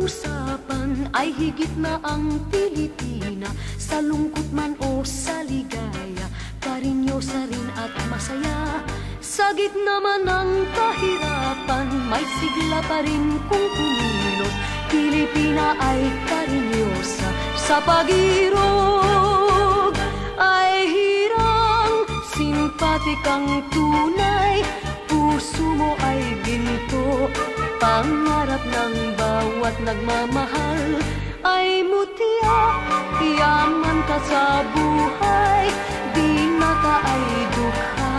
pag-uusapan ay higit na ang Pilipina. Sa lungkot man o sa ligaya, karinyosa rin at masaya. Sa gitna man ng kahirapan, may sigla pa rin kung kumilos. Pilipina ay karinyosa, sa pag-irog ay hirang, simpatikang tunay. Puso mo ay ginto, pangarap ng bawat nagmamahal ay mutya. Yaman ka sa buhay, binata ay dukha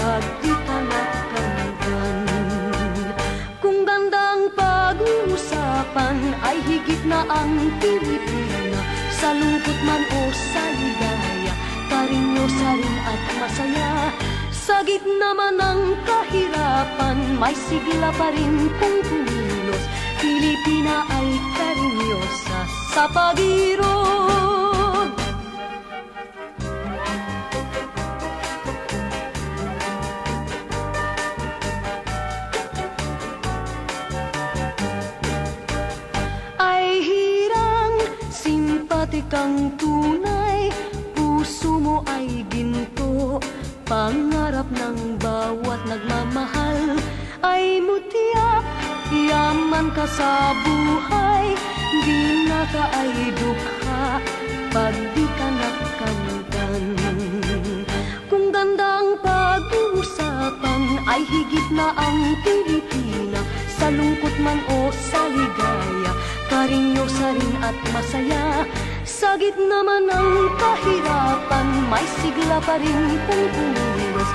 pag di ka nakanggan. Kung gandang pag-uusapan ay higit na ang Pilipina. Sa lungkot man o sa ligaya, karinyosa rin at masaya. Sa gitna man ng kahirapan, may sigla pa rin kung kumilos. Pilipina ay karinyosa sa pag-irog. Ay hirang, simpatikang tunay. Puso mo ay ginto, pangarap ng bawat nagmamahal ay mutya. Yaman ka sa buhay, binata ay dukha pag di ka nakanggan. Kung gandang pag-uusapan ay higit na ang Pilipina. Sa lungkot man o sa ligaya, karinyosa rin at masaya. Sa gitna man ng kahirapan, may sigla pa rin kung kumilos.